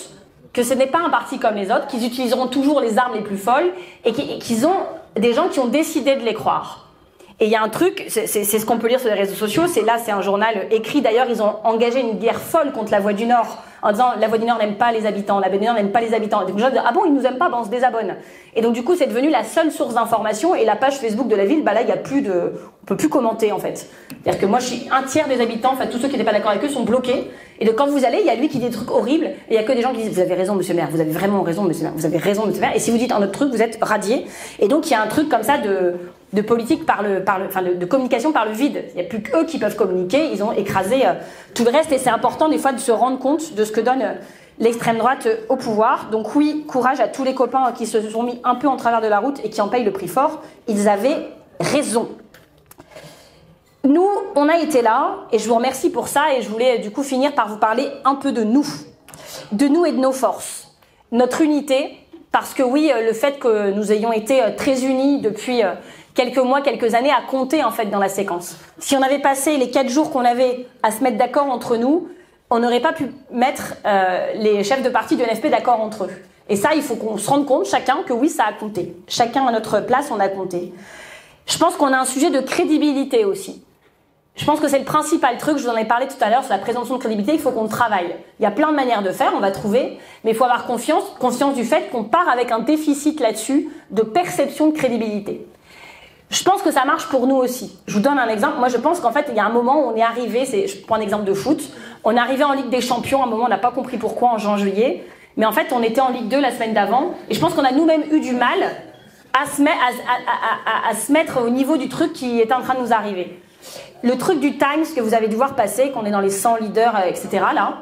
que ce n'est pas un parti comme les autres, qu'ils utiliseront toujours les armes les plus folles et qu'ils ont des gens qui ont décidé de les croire. Et il y a un truc, c'est ce qu'on peut lire sur les réseaux sociaux, c'est un journal écrit, d'ailleurs ils ont engagé une guerre folle contre la Voix du Nord, en disant la Voix du Nord n'aime pas les habitants, la Voix du Nord n'aime pas les habitants. Et donc les gens disent ah bon ils nous aiment pas, ben on se désabonne. Et donc du coup c'est devenu la seule source d'information et la page Facebook de la ville, bah là il y a plus de, on peut plus commenter en fait. C'est-à-dire que moi je suis un tiers des habitants, enfin tous ceux qui n'étaient pas d'accord avec eux sont bloqués. Et donc quand vous allez, il y a lui qui dit des trucs horribles et il y a que des gens qui disent vous avez raison monsieur le maire, vous avez vraiment raison monsieur le maire, vous avez raison monsieur le maire. Et si vous dites un autre truc vous êtes radié. Et donc il y a un truc comme ça de politique de communication par le vide. Il n'y a plus qu'eux qui peuvent communiquer, ils ont écrasé tout le reste et c'est important des fois de se rendre compte de ce que donne l'extrême droite au pouvoir. Donc oui, courage à tous les copains qui se sont mis un peu en travers de la route et qui en payent le prix fort. Ils avaient raison. Nous, on a été là et je vous remercie pour ça et je voulais du coup finir par vous parler un peu de nous et de nos forces. Notre unité, parce que oui, le fait que nous ayons été très unis depuis quelques mois, quelques années a compté en fait dans la séquence. Si on avait passé les 4 jours qu'on avait à se mettre d'accord entre nous, on n'aurait pas pu mettre les chefs de parti de l'NFP d'accord entre eux. Et ça, il faut qu'on se rende compte chacun que oui, ça a compté. Chacun à notre place, on a compté. Je pense qu'on a un sujet de crédibilité aussi. Je pense que c'est le principal truc, je vous en ai parlé tout à l'heure sur la présomption de crédibilité, il faut qu'on travaille. Il y a plein de manières de faire, on va trouver, mais il faut avoir conscience du fait qu'on part avec un déficit là-dessus de perception de crédibilité. Je pense que ça marche pour nous aussi. Je vous donne un exemple. Moi, je pense qu'en fait, il y a un moment où on est arrivé, je prends un exemple de foot, on est arrivé en Ligue des Champions, à un moment, on n'a pas compris pourquoi en juin-juillet, mais en fait, on était en Ligue 2 la semaine d'avant, et je pense qu'on a nous-mêmes eu du mal à se mettre au niveau du truc qui était en train de nous arriver. Le truc du Times que vous avez dû voir passer, qu'on est dans les 100 leaders, etc. là,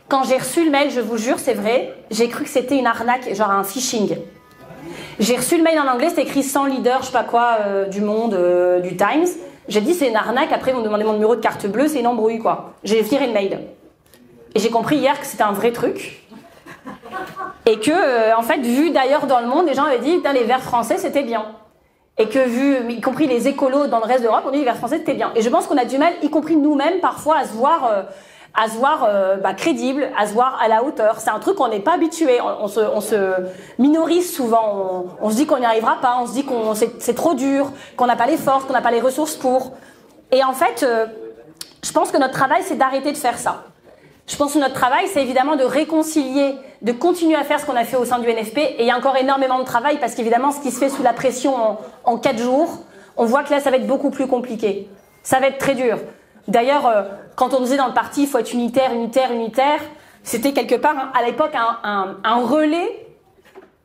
quand j'ai reçu le mail, je vous jure, c'est vrai, j'ai cru que c'était une arnaque, genre un phishing. J'ai reçu le mail en anglais, c'était écrit 100 leaders, je sais pas quoi, du monde, du Times. J'ai dit, c'est une arnaque, après ils vont me demander mon numéro de carte bleue, c'est une embrouille, quoi. J'ai viré le mail. Et j'ai compris hier que c'était un vrai truc. Et que, en fait, vu d'ailleurs dans le monde, les gens avaient dit, les Verts français, c'était bien. Et que vu, y compris les écolos dans le reste d'Europe, on dit les Verts français, c'était bien. Et je pense qu'on a du mal, y compris nous-mêmes, parfois, à se voir crédible, à se voir à la hauteur. C'est un truc qu'on n'est pas habitué. On se minorise souvent. On se dit qu'on n'y arrivera pas. On se dit c'est trop dur, qu'on n'a pas les forces, qu'on n'a pas les ressources pour. Et en fait, je pense que notre travail, c'est d'arrêter de faire ça. Je pense que notre travail, c'est évidemment de réconcilier, de continuer à faire ce qu'on a fait au sein du NFP. Et il y a encore énormément de travail parce qu'évidemment, ce qui se fait sous la pression en 4 jours, on voit que là, ça va être beaucoup plus compliqué. Ça va être très dur. D'ailleurs, quand on disait dans le parti, il faut être unitaire, c'était quelque part, à l'époque, un relais,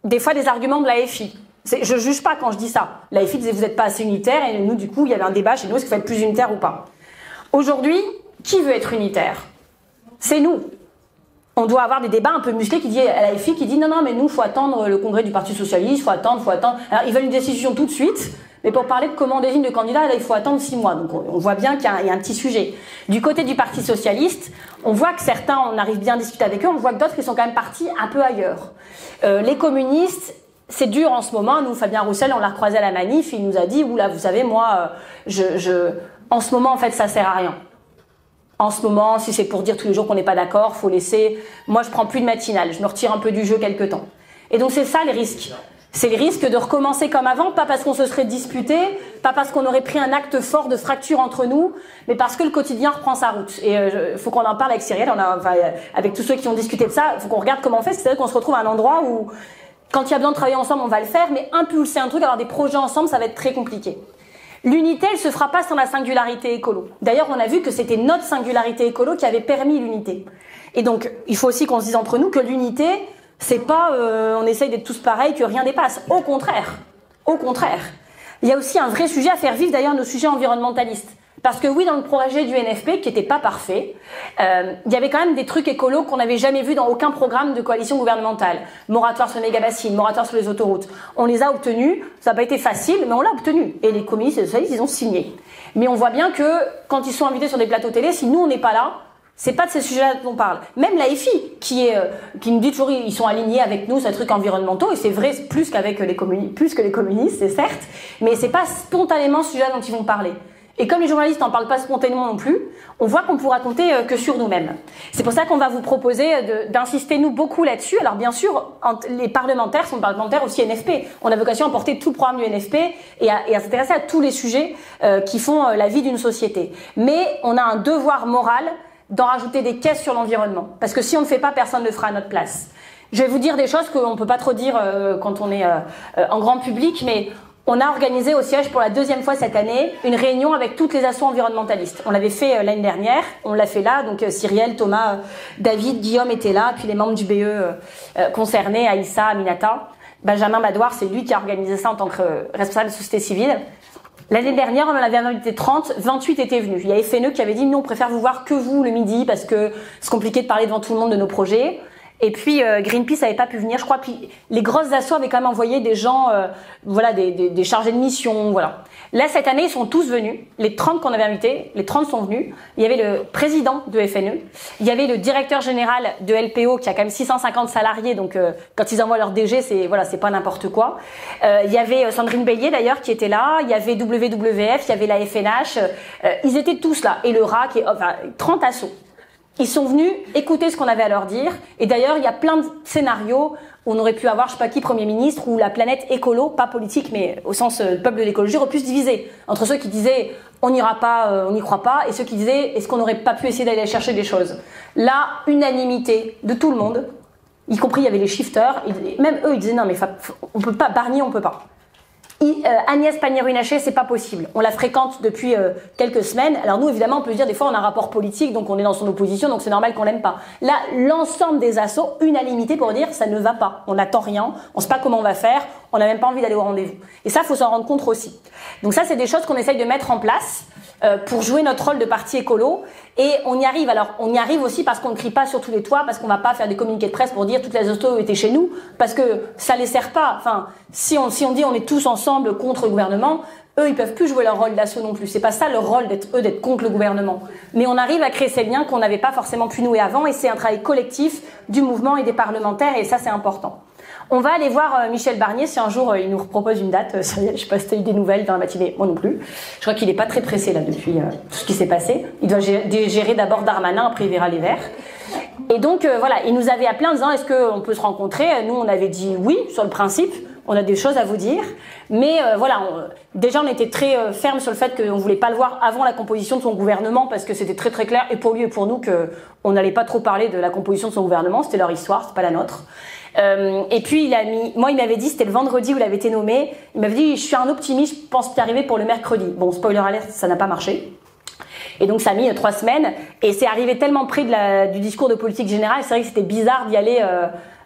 des fois, des arguments de l'AFI. Je juge pas quand je dis ça. L'AFI disait, vous n'êtes pas assez unitaire, et nous, du coup, il y avait un débat chez nous, est-ce qu'il faut être plus unitaire ou pas? Aujourd'hui, qui veut être unitaire? C'est nous. On doit avoir des débats un peu musclés qui dit à l'AFI qui dit non, mais nous, il faut attendre le congrès du Parti Socialiste, il faut attendre. Alors, ils veulent une décision tout de suite, mais pour parler de comment on désigne le candidat, là, il faut attendre 6 mois. Donc, on voit bien qu'il y a un petit sujet. Du côté du Parti Socialiste, on voit que certains, on arrive bien à discuter avec eux, on voit que d'autres, ils sont quand même partis un peu ailleurs. Les communistes, c'est dur en ce moment. Nous, Fabien Roussel, on l'a recroisé à la manif, il nous a dit, oula, vous savez, moi, en ce moment, en fait, ça sert à rien. En ce moment, si c'est pour dire tous les jours qu'on n'est pas d'accord, faut laisser. Moi, je prends plus de matinale, je me retire un peu du jeu quelque temps. Et donc, c'est ça les risques. C'est le risque de recommencer comme avant, pas parce qu'on se serait disputé, pas parce qu'on aurait pris un acte fort de fracture entre nous, mais parce que le quotidien reprend sa route. Et faut qu'on en parle avec Cyrielle, avec tous ceux qui ont discuté de ça, faut qu'on regarde comment on fait. C'est-à-dire qu'on se retrouve à un endroit où, quand il y a besoin de travailler ensemble, on va le faire, mais impulser un truc, avoir des projets ensemble, ça va être très compliqué. L'unité, elle se fera pas sans la singularité écolo. D'ailleurs, on a vu que c'était notre singularité écolo qui avait permis l'unité. Et donc, il faut aussi qu'on se dise entre nous que l'unité, c'est pas on essaye d'être tous pareils, que rien dépasse. Au contraire. Au contraire. Il y a aussi un vrai sujet à faire vivre, d'ailleurs, nos sujets environnementalistes. Parce que oui, dans le projet du NFP, qui n'était pas parfait, il y avait quand même des trucs écolos qu'on n'avait jamais vus dans aucun programme de coalition gouvernementale. Moratoire sur les méga-bassines, moratoire sur les autoroutes. On les a obtenus, ça n'a pas été facile, mais on l'a obtenu. Et les communistes et les socialistes, ils ont signé. Mais on voit bien que, quand ils sont invités sur des plateaux télé, si nous, on n'est pas là, c'est pas de ces sujets-là dont on parle. Même l'AFI, qui nous dit toujours, ils sont alignés avec nous sur les trucs environnementaux, et c'est vrai plus que les communistes, c'est certes, mais c'est pas spontanément ce sujet dont ils vont parler. Et comme les journalistes n'en parlent pas spontanément non plus, on voit qu'on pourra compter que sur nous-mêmes. C'est pour ça qu'on va vous proposer d'insister, nous, beaucoup là-dessus. Alors bien sûr, les parlementaires sont parlementaires aussi NFP. On a vocation à porter tout le programme du NFP et à s'intéresser à tous les sujets qui font la vie d'une société. Mais on a un devoir moral d'en rajouter des caisses sur l'environnement. Parce que si on ne fait pas, personne ne le fera à notre place. Je vais vous dire des choses qu'on ne peut pas trop dire quand on est en grand public, mais on a organisé au siège pour la 2e fois cette année une réunion avec toutes les assos environnementalistes. On l'avait fait l'année dernière, on l'a fait là, donc Cyrielle, Thomas, David, Guillaume étaient là, puis les membres du BE concernés, Aïssa, Aminata. Benjamin Madouard, c'est lui qui a organisé ça en tant que responsable de société civile. L'année dernière, on en avait invité 30, 28 étaient venus. Il y a FNE qui avait dit, nous on préfère vous voir que vous le midi parce que c'est compliqué de parler devant tout le monde de nos projets. Et puis Greenpeace n'avait pas pu venir, je crois. Puis les grosses assos avaient quand même envoyé des gens, des chargés de mission, voilà. Là cette année, ils sont tous venus. Les 30 qu'on avait invités, les 30 sont venus. Il y avait le président de FNE, il y avait le directeur général de LPO qui a quand même 650 salariés, donc quand ils envoient leur DG, c'est pas n'importe quoi. Il y avait Sandrine Bélier d'ailleurs qui était là. Il y avait WWF, il y avait la FNH. Ils étaient tous là. Et le RAC, 30 assos. Ils sont venus écouter ce qu'on avait à leur dire. Et d'ailleurs, il y a plein de scénarios où on aurait pu avoir, je sais pas qui, Premier ministre, où la planète écolo, pas politique, mais au sens peuple de l'écologie, aurait pu se diviser. Entre ceux qui disaient, on n'ira pas, on n'y croit pas, et ceux qui disaient, est-ce qu'on n'aurait pas pu essayer d'aller chercher des choses? Là, unanimité de tout le monde, y compris il y avait les shifters, même eux, ils disaient, non mais on peut pas, Barnier, on peut pas. Agnès Pannier-Runacher, c'est pas possible. On la fréquente depuis quelques semaines. Alors nous, évidemment, on peut se dire des fois on a un rapport politique, donc on est dans son opposition, donc c'est normal qu'on l'aime pas. Là, l'ensemble des assos, unanimité pour dire ça ne va pas. On n'attend rien, on sait pas comment on va faire, on n'a même pas envie d'aller au rendez-vous. Et ça, faut s'en rendre compte aussi. Donc ça, c'est des choses qu'on essaye de mettre en place. pour jouer notre rôle de parti écolo. Et on y arrive. Alors, on y arrive aussi parce qu'on ne crie pas sur tous les toits, parce qu'on va pas faire des communiqués de presse pour dire toutes les hostos étaient chez nous, parce que ça les sert pas. Enfin, si on dit on est tous ensemble contre le gouvernement, eux, ils peuvent plus jouer leur rôle d'assaut non plus. C'est pas ça leur rôle d'être contre le gouvernement. Mais on arrive à créer ces liens qu'on n'avait pas forcément pu nouer avant, et c'est un travail collectif du mouvement et des parlementaires, et ça, c'est important. On va aller voir Michel Barnier si un jour il nous propose une date. Je sais pas si tu as eu des nouvelles dans la matinée, moi non plus. Je crois qu'il est pas très pressé là depuis tout ce qui s'est passé. Il doit gérer d'abord Darmanin, après il verra les Verts. Et donc voilà, il nous avait appelé en disant est-ce qu'on peut se rencontrer. Nous on avait dit oui sur le principe. On a des choses à vous dire, mais voilà, déjà on était très ferme sur le fait qu'on voulait pas le voir avant la composition de son gouvernement parce que c'était très très clair et pour lui et pour nous que on n'allait pas trop parler de la composition de son gouvernement, c'était leur histoire, c'est pas la nôtre. Et puis il m'avait dit, c'était le vendredi où il avait été nommé, il m'avait dit je suis un optimiste, je pense y arriver pour le mercredi. Bon, spoiler alert, ça n'a pas marché. Et donc ça a mis 3 semaines et c'est arrivé tellement près du discours de politique générale, c'est vrai que c'était bizarre d'y aller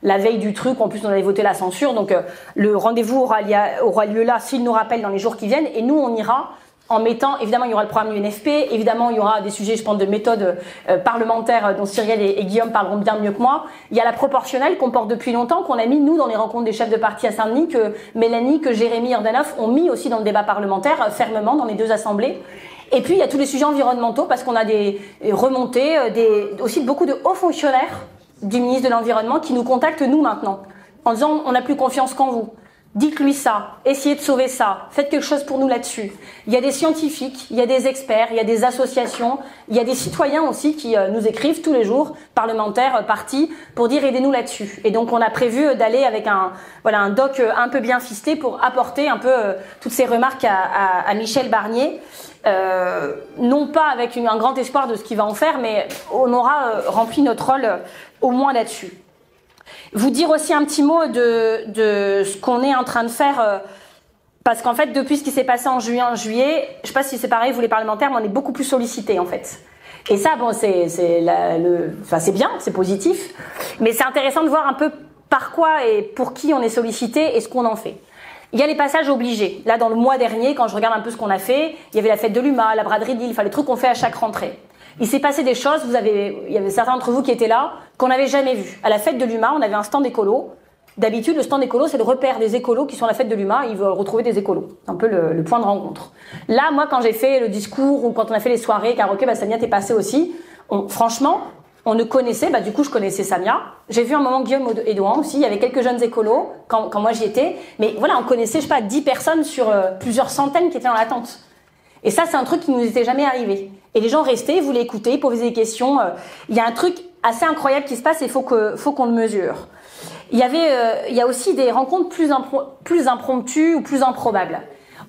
la veille du truc. En plus on avait voté la censure, donc le rendez-vous aura lieu là s'il nous rappelle dans les jours qui viennent, et nous on ira en mettant, évidemment il y aura le programme du NFP, évidemment il y aura des sujets je pense de méthode parlementaire dont Cyrielle et Guillaume parleront bien mieux que moi. Il y a la proportionnelle qu'on porte depuis longtemps, qu'on a mis nous dans les rencontres des chefs de parti à Saint-Denis, que Mélanie, que Jérémy Yordanov ont mis aussi dans le débat parlementaire fermement dans les 2 assemblées. Et puis il y a tous les sujets environnementaux parce qu'on a des remontées, aussi beaucoup de hauts fonctionnaires du ministre de l'Environnement qui nous contactent nous maintenant en disant on n'a plus confiance qu'en vous. Dites-lui ça, essayez de sauver ça, faites quelque chose pour nous là-dessus. Il y a des scientifiques, il y a des experts, il y a des associations, il y a des citoyens aussi qui nous écrivent tous les jours, parlementaires, partis, pour dire aidez-nous là-dessus. Et donc on a prévu d'aller avec un doc un peu bien ficelé pour apporter un peu toutes ces remarques à Michel Barnier. Non pas avec un grand espoir de ce qu'il va en faire, mais on aura rempli notre rôle au moins là-dessus. Vous dire aussi un petit mot de ce qu'on est en train de faire, parce qu'en fait, depuis ce qui s'est passé en juillet, je sais pas si c'est pareil, vous les parlementaires, mais on est beaucoup plus sollicités en fait. Et ça, bon, c'est bien, c'est positif, mais c'est intéressant de voir un peu par quoi et pour qui on est sollicité et ce qu'on en fait. Il y a les passages obligés. Là, dans le mois dernier, quand je regarde un peu ce qu'on a fait, il y avait la fête de l'UMA, la braderie de Lille, enfin les trucs qu'on fait à chaque rentrée. Il s'est passé des choses, il y avait certains d'entre vous qui étaient là, qu'on n'avait jamais vu. À la fête de l'UMA, on avait un stand écolo. D'habitude, le stand écolo, c'est le repère des écolos qui sont à la fête de l'UMA, ils veulent retrouver des écolos. C'est un peu le point de rencontre. Là, moi, quand j'ai fait le discours ou quand on a fait les soirées, car ok, Samia t'es passé aussi, franchement, on ne connaissait, du coup je connaissais Samia. J'ai vu un moment Guillaume Edouin aussi, il y avait quelques jeunes écolos quand moi j'y étais. Mais voilà, on connaissait, je sais pas, 10 personnes sur plusieurs centaines qui étaient dans l'attente. Et ça, c'est un truc qui nous était jamais arrivé. Et les gens restaient, voulaient écouter, poser des questions. Il y a un truc assez incroyable qui se passe et il faut qu'on le mesure. Il y a aussi des rencontres plus impromptues ou plus improbables.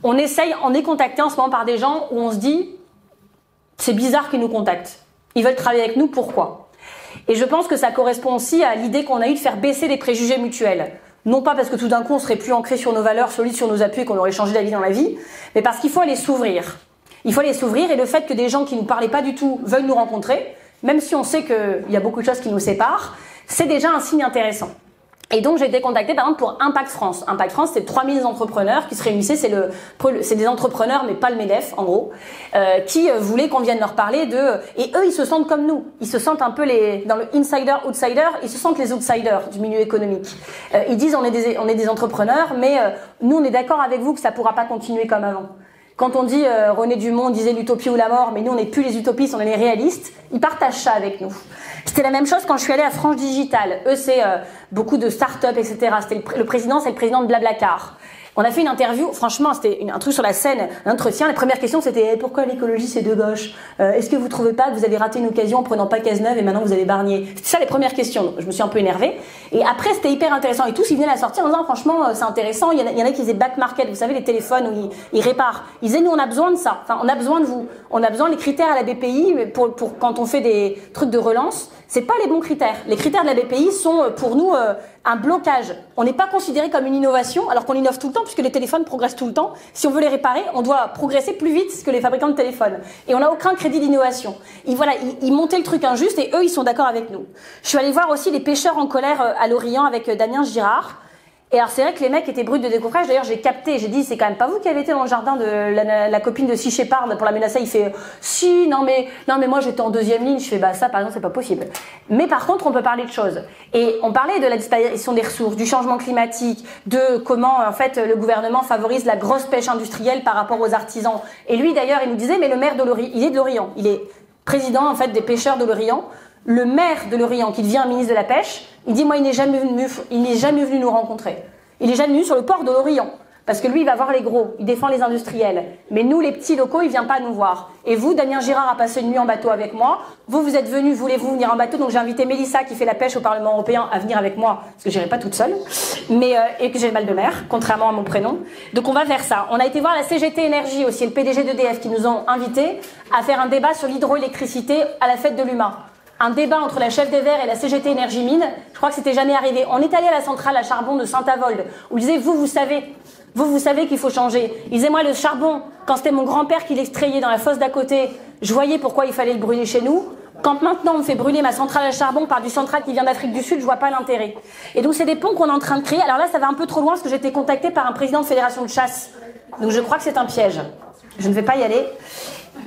On est contacté en ce moment par des gens où on se dit, c'est bizarre qu'ils nous contactent. Ils veulent travailler avec nous, pourquoi? Et je pense que ça correspond aussi à l'idée qu'on a eue de faire baisser les préjugés mutuels. Non pas parce que tout d'un coup on serait plus ancré sur nos valeurs, solides sur nos appuis et qu'on aurait changé d'avis dans la vie, mais parce qu'il faut aller s'ouvrir. Il faut aller s'ouvrir, et le fait que des gens qui nous parlaient pas du tout veuillent nous rencontrer, même si on sait qu'il y a beaucoup de choses qui nous séparent, c'est déjà un signe intéressant. Et donc j'ai été contactée par exemple pour Impact France. Impact France, c'est 3000 entrepreneurs qui se réunissaient, c'est des entrepreneurs mais pas le MEDEF en gros, qui voulaient qu'on vienne leur parler et eux ils se sentent comme nous, ils se sentent un peu dans le insider-outsider, ils se sentent les outsiders du milieu économique. Ils disent on est des entrepreneurs, mais nous on est d'accord avec vous que ça pourra pas continuer comme avant. Quand on dit, René Dumont disait l'utopie ou la mort, mais nous on n'est plus les utopistes, on est les réalistes, ils partagent ça avec nous. C'était la même chose quand je suis allée à France Digital. Eux, c'est beaucoup de start-up, etc. C'était le président, c'est le président de Blablacar. On a fait une interview, franchement, c'était un truc sur la scène, un entretien. La première question, c'était pourquoi l'écologie, c'est de gauche? Est-ce que vous trouvez pas que vous avez raté une occasion en prenant pas Cazeneuve et maintenant vous avez Barnier? C'était ça les premières questions. Donc, je me suis un peu énervée. Et après, c'était hyper intéressant. Et tous, ils venaient à sortir en disant, franchement, c'est intéressant. Il y en a qui faisaient back market. Vous savez, les téléphones où ils réparent. Ils disaient, nous, on a besoin de ça. Enfin, on a besoin de vous. On a besoin des critères à la BPI pour quand on fait des trucs de relance. C'est pas les bons critères. Les critères de la BPI sont pour nous un blocage. On n'est pas considéré comme une innovation, alors qu'on innove tout le temps, puisque les téléphones progressent tout le temps. Si on veut les réparer, on doit progresser plus vite que les fabricants de téléphones. Et on n'a aucun crédit d'innovation. Ils montaient le truc injuste et eux, ils sont d'accord avec nous. Je suis allée voir aussi les pêcheurs en colère à l'Orient avec Damien Girard. Et alors c'est vrai que les mecs étaient bruts de décoffrage. D'ailleurs j'ai capté, j'ai dit c'est quand même pas vous qui avez été dans le jardin de la copine de Sea Shepherd pour la menacer. Il fait si non mais moi j'étais en deuxième ligne. Je fais bah ça par exemple c'est pas possible. Mais par contre on peut parler de choses. Et on parlait de la disparition des ressources, du changement climatique, de comment en fait le gouvernement favorise la grosse pêche industrielle par rapport aux artisans. Et lui d'ailleurs il nous disait mais le maire de Lorient, il est de Lorient, il est président en fait des pêcheurs de Lorient. Le maire de Lorient qui devient ministre de la pêche, il dit moi il n'est jamais venu nous rencontrer. Il n'est jamais venu sur le port de Lorient parce que lui il va voir les gros, il défend les industriels. Mais nous les petits locaux, il vient pas nous voir. Et vous, Damien Girard a passé une nuit en bateau avec moi. Vous êtes venu, voulez-vous venir en bateau? Donc j'ai invité Mélissa qui fait la pêche au Parlement européen à venir avec moi parce que j'irai pas toute seule. Et que j'ai le mal de mer, contrairement à mon prénom. Donc on va faire ça. On a été voir la CGT Énergie aussi, le PDG d'EDF qui nous ont invités à faire un débat sur l'hydroélectricité à la fête de l'UMA. Un débat entre la chef des Verts et la CGT Énergie Mine, je crois que c'était jamais arrivé. On est allé à la centrale à charbon de Saint-Avold, où ils disaient, vous savez qu'il faut changer. Ils disaient, moi, le charbon, quand c'était mon grand-père qui l'extrayait dans la fosse d'à côté, je voyais pourquoi il fallait le brûler chez nous. Quand maintenant on me fait brûler ma centrale à charbon par du central qui vient d'Afrique du Sud, je vois pas l'intérêt. Et donc c'est des ponts qu'on est en train de créer. Alors là, ça va un peu trop loin parce que j'ai été contactée par un président de fédération de chasse. Donc je crois que c'est un piège. Je ne vais pas y aller.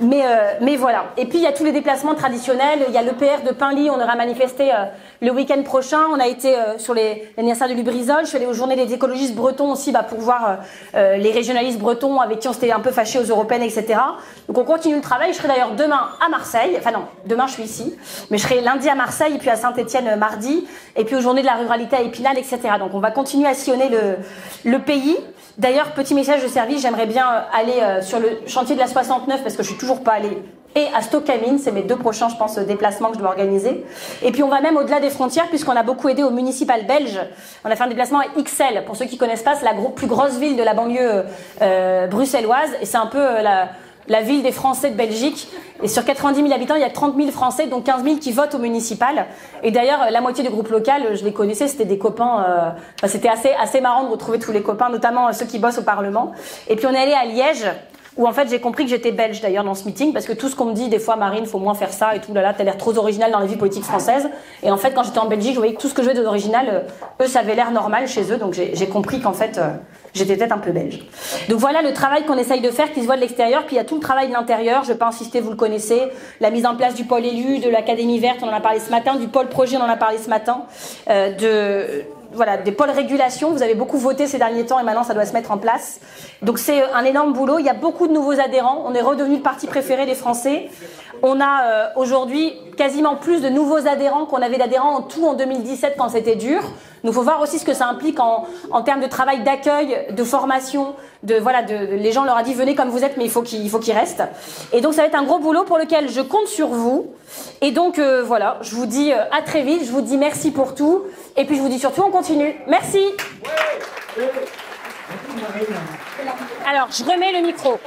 Mais voilà. Et puis il y a tous les déplacements traditionnels. Il y a l'EPR de Pinly. On aura manifesté le week-end prochain. On a été sur l'anniversaire de Lubrizol. Je suis allée aux journées des écologistes bretons aussi pour voir les régionalistes bretons avec qui on s'était un peu fâchés aux européennes, etc. Donc on continue le travail. Je serai d'ailleurs demain à Marseille. Enfin non, demain je suis ici. Mais je serai lundi à Marseille et puis à Saint-Étienne mardi. Et puis aux journées de la ruralité à Épinal, etc. Donc on va continuer à sillonner le pays. D'ailleurs, petit message de service, j'aimerais bien aller sur le chantier de la 69 parce que je suis toujours pas allée. Et à Stocamine, c'est mes 2 prochains, je pense, déplacements que je dois organiser. Et puis on va même au-delà des frontières puisqu'on a beaucoup aidé au municipal belge. On a fait un déplacement à Ixelles. Pour ceux qui connaissent pas, c'est la plus grosse ville de la banlieue bruxelloise. Et c'est un peu la ville des Français de Belgique. Et sur 90 000 habitants, il y a 30 000 Français, dont 15 000 qui votent au municipal. Et d'ailleurs, la moitié du groupe local, je les connaissais, c'était des copains. C'était assez marrant de retrouver tous les copains, notamment ceux qui bossent au Parlement. Et puis on est allé à Liège, où en fait j'ai compris que j'étais belge d'ailleurs dans ce meeting, parce que tout ce qu'on me dit des fois, Marine, faut moins faire ça et tout, là, t'as l'air trop original dans la vie politique française. Et en fait, quand j'étais en Belgique, je voyais que tout ce que je faisais d'original, eux, ça avait l'air normal chez eux. Donc j'ai compris qu'en fait, j'étais peut-être un peu belge. Donc voilà le travail qu'on essaye de faire qui se voit de l'extérieur. Puis il y a tout le travail de l'intérieur. Je ne vais pas insister, vous le connaissez. La mise en place du pôle élu, de l'Académie verte, on en a parlé ce matin, du pôle projet, on en a parlé ce matin, des pôles régulation. Vous avez beaucoup voté ces derniers temps et maintenant ça doit se mettre en place. Donc c'est un énorme boulot. Il y a beaucoup de nouveaux adhérents. On est redevenu le parti préféré des Français. On a aujourd'hui quasiment plus de nouveaux adhérents qu'on avait d'adhérents en tout en 2017 quand c'était dur. Donc il faut voir aussi ce que ça implique en termes de travail d'accueil, de formation, les gens leur a dit venez comme vous êtes mais il faut qu'ils restent. Et donc ça va être un gros boulot pour lequel je compte sur vous. Et donc voilà, je vous dis à très vite, je vous dis merci pour tout et puis je vous dis surtout on continue. Merci. Alors je remets le micro.